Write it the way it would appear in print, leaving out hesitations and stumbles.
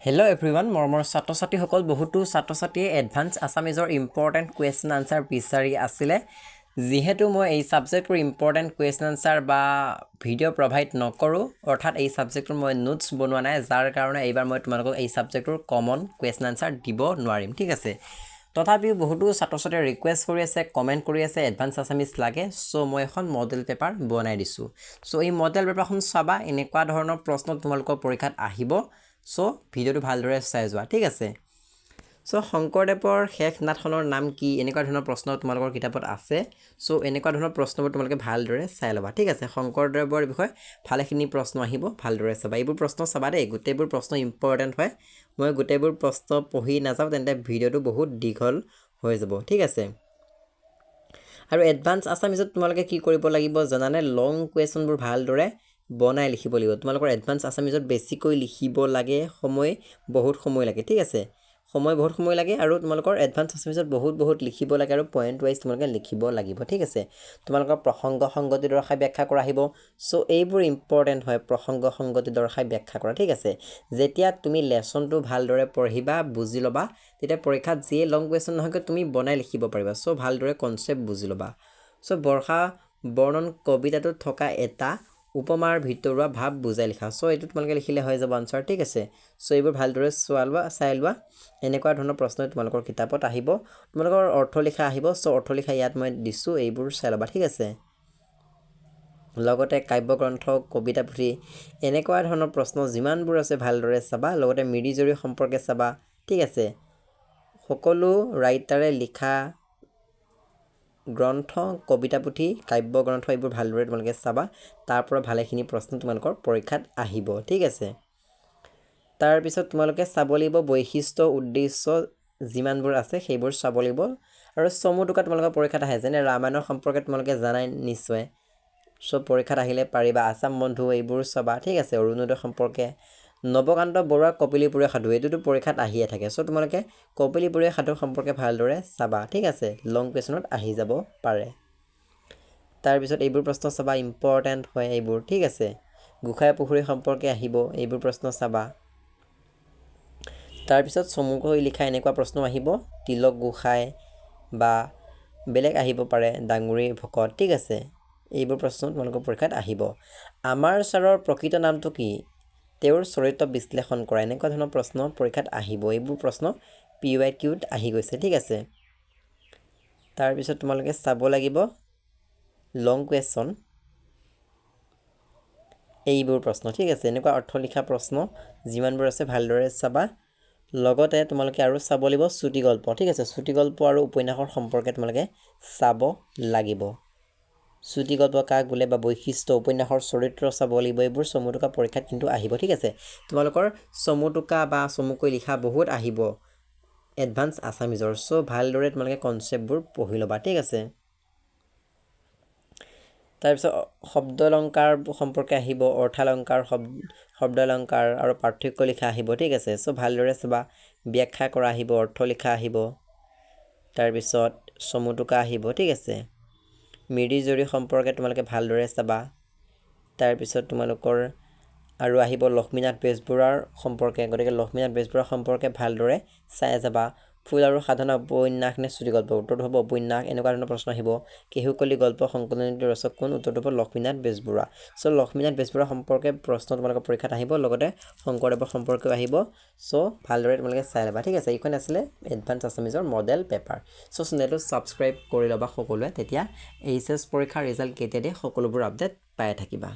Hello everyone, মৰমৰ ছাত্ৰ-ছাত্ৰীসকল বহুতো ছাত্ৰ-ছাত্ৰীয়ে এডভান্স আছামিজৰ ইম্পৰ্টেণ্ট কুৱেশ্যন আনসাৰ বিচাৰি আছিলে যিহেতু মই এই সাবজেক্টৰ ইম্পৰ্টেণ্ট কুৱেশ্যন আনসাৰ বা ভিডিঅ' প্ৰভাইড নকৰোঁ অৰ্থাৎ এই সাবজেক্টৰ মই নোটছ বনোৱা নাই যাৰ কাৰণে এইবাৰ মই তোমালোকক এই সাবজেক্টৰ কমন কুৱেশ্যন আনসাৰ দিব নোৱাৰিম ঠিক আছে তথাপিও বহুতো ছাত্ৰ-ছাত্ৰীয়ে ৰিকুৱেষ্ট কৰি আছে কমেন্ট কৰি আছে এডভান্স আছামিজ লাগে সো মই এখন মডেল পেপাৰ বনাই দিছো সো এই মডেল পেপাৰখন চাবা এনেকুৱা ধৰণৰ প্ৰশ্ন তোমালোকৰ পৰীক্ষাত আহিব সো ভিডিওটো ভালদৰে চাই যোৱা ঠিক আছে সো শংকৰদেৱৰ শেষ নাটখনৰ নাম কি এনেকুৱা ধৰণৰ প্ৰশ্ন তোমালোকৰ কিতাপত আছে সো এনেকুৱা ধৰণৰ প্ৰশ্নবোৰ তোমালোকে ভালদৰে চাই লবা ঠিক আছে শংকৰদেৱৰ বিষয়ে ভালেখিনি প্ৰশ্ন আহিব ভালদৰে চাবা এইবোৰ প্ৰশ্ন চাবা দেই গোটেইবোৰ প্ৰশ্ন ইম্পৰ্টেন্ট হয় মই গোটেইবোৰ প্ৰশ্ন পঢ়ি নাযাওঁ তেন্তে ভিডিওটো বহুত দীঘল হৈ যাব ঠিক আছে আৰু এডভান্স আছামিজত তোমালোকে কি কৰিব লাগিব জানানে লং কুৱেশ্যনবোৰ ভালদৰে বনাই লিখিব লাগিব তোমালোকৰ এডভান্স আছামিজত বেছিকৈ লিখিব লাগে বহুত সময় লাগে ঠিক আছে বহুত সময় লাগে আৰু তোমালোকৰ এডভান্স আছামিজত বহুত লিখিব লাগে আৰু পয়েন্ট ওয়াইজ তোমালোকে লিখিব লাগিব ঠিক আছে তোমালোকৰ প্ৰসংগ সংগতি দৰ্শাই ব্যাখ্যা কৰা আহিব সো এইবোৰ ইম্পৰ্টেন্ট হয় প্ৰসংগ সংগতি দৰ্শাই ব্যাখ্যা কৰা ঠিক আছে যেতিয়া তুমি লেসনটো ভালদৰে পঢ়িবা বুজি লবা তেতিয়া পৰীক্ষাত যিয়ে লং কুৱেশ্যন নহয়কৈ তুমি বনাই লিখিব পাৰিবা সো ভালদৰে কনসেপ্ট বুজি লবা সো বৰ্ষা বৰ্ণন কবিতাটোত থকা এটা উপমাৰ ভিতৰুৱা ভাৱ বুজাই লিখা সো এটো তোমালোকে লিখিলে হৈ যাব আনসাৰ ঠিক আছে সো এইবোৰ ভালদৰে চাই লোৱা এনেকুৱা ধৰণৰ প্ৰশ্ন তোমালোকৰ কিতাপত আহিব তোমালোকৰ অৰ্থ লিখা আহিব সো অৰ্থ লিখা ইয়াত মই দিছো এইবোৰ চাই লবা ঠিক আছে লগতে কাব্য গ্ৰন্থ কবিতা পুথি এনেকুৱা ধৰণৰ প্ৰশ্ন যিমানবোৰ আছে ভালদৰে চাবা লগতে মিৰিজৰী সম্পৰ্কে চাবা ঠিক আছে সকলো ৰাইটাৰে লিখা গ্ৰন্থ কবিতা পুথি কাব্য গ্ৰন্থ এইবোৰ ভালদৰে তোমালোকে চাবা তাৰ পৰা ভালেখিনি প্ৰশ্ন তোমালোকৰ পৰীক্ষাত আহিব ঠিক আছে তাৰ পিছত তোমালোকে চাব লাগিব বৈশিষ্ট্য উদ্দেশ্য যিমানবোৰ আছে সেইবোৰ চাব লাগিব আৰু চমুটোকা তোমালোকৰ পৰীক্ষাত আহে যেনে ৰামায়ণৰ সম্পৰ্কে তোমালোকে জানাই নিশ্চয় সব পৰীক্ষাত আহিলে পাৰিবা আসাম বন্ধু এইবোৰ চাবা ঠিক আছে অৰুণোদয় সম্পৰ্কে নৱকান্ত বৰুৱা কপিলীপুৰীয়া সাধু এটোটো পৰীক্ষাত আহিয়ে থাকে সো তোমালোকে কপিলীপুৰীয়া সাধু সম্পৰ্কে ভালদৰে চাবা ঠিক আছে লং কুৱেশ্যনত আহি যাব পাৰে তাৰ পিছত এইবোৰ প্ৰশ্ন চাবা ইম্পৰ্টেন্ট হয় এইবোৰ ঠিক আছে গুখাই পুখুৰী সম্পৰ্কে আহিব এইবোৰ প্ৰশ্ন চাবা তাৰ পিছত চমুকৈ লিখা এনেকুৱা প্ৰশ্ন আহিব তিলক গুখাই বা বেলেগ আহিব পাৰে ডাঙুৰী ভকত ঠিক আছে এইবোৰ প্ৰশ্ন তোমালোকৰ পৰীক্ষাত আহিব আমাৰ ছাৰৰ প্ৰকৃত নামটো কি তেওঁৰ চৰিত্ৰ বিশ্লেষণ কৰা এনেকুৱা ধৰণৰ প্ৰশ্ন পৰীক্ষাত আহিব এইবোৰ প্ৰশ্ন PYQত আহি গৈছে ঠিক আছে তাৰ পিছত তোমালোকে চাব লাগিব লং কুৱেশ্যন এইবোৰ প্ৰশ্ন ঠিক আছে এনেকুৱা অৰ্থ লিখা প্ৰশ্ন যিমানবোৰ আছে ভালদৰে চাবা লগতে তোমালোকে আৰু চাব লাগিব চুটি গল্প ঠিক আছে চুটি গল্প আৰু উপন্যাসৰ সম্পৰ্কে তোমালোকে চাব লাগিব চুটি গল্প কাক বোলে বা বৈশিষ্ট্য উপন্যাসৰ চৰিত্ৰ চাব লাগিব এইবোৰ চমুটোকা পৰীক্ষাত কিন্তু আহিব ঠিক আছে তোমালোকৰ চমুটোকা বা চমুকৈ লিখা বহুত আহিব এডভান্স আছামিজৰ সো ভালদৰে তোমালোকে কনসেপ্টবোৰ পঢ়ি লবা ঠিক আছে তাৰ পিছত শব্দ অলংকাৰ সম্পৰ্কে আহিব অർത്থালংকাৰ শব্দ অলংকাৰ আৰু পাৰ্থক্য লিখা আহিব ঠিক আছে সো ভালদৰে চাবা ব্যাখ্যা কৰা আহিব অৰ্থ লিখা আহিব তাৰ পিছত চমুটোকা আহিব ঠিক আছে মিৰিজৰী সম্পৰ্কে তোমালোকে ভালদৰে চাবা তাৰ পিছত তোমালোকৰ আৰু আহিব লক্ষ্মীনাথ বেজবৰুৱাৰ সম্পৰ্কে গতিকে লক্ষ্মীনাথ বেজবৰুৱাৰ সম্পৰ্কে ভালদৰে চাই যাবা ফুল আৰু সাধনা উপন্যাস নে চুটি গল্প উত্তৰটো হ'ব উপন্যাস এনেকুৱা ধৰণৰ প্ৰশ্ন আহিব কেহুকলি গল্প সংকলনৰ ৰচক কোন উত্তৰটো হ'ব লক্ষ্মীনাথ বেজবৰুৱা সো লক্ষ্মীনাথ বেজবৰুৱা সম্পৰ্কে প্ৰশ্ন তোমালোকৰ পৰীক্ষাত আহিব লগতে শংকৰদেৱৰ সম্পৰ্কেও আহিব সো ভালদৰে তোমালোকে চাই ল'বা ঠিক আছে এইখন আছিল এডভান্স আছামিজৰ মডেল পেপাৰ সো চেনেলটো সাবস্ক্ৰাইব কৰি ল'বা সকলোৱে তেতিয়া এইচএছ পৰীক্ষাৰ ৰিজাল্ট কেতিয়া দিয়ে সকলোবোৰ আপডেট পাই থাকিবা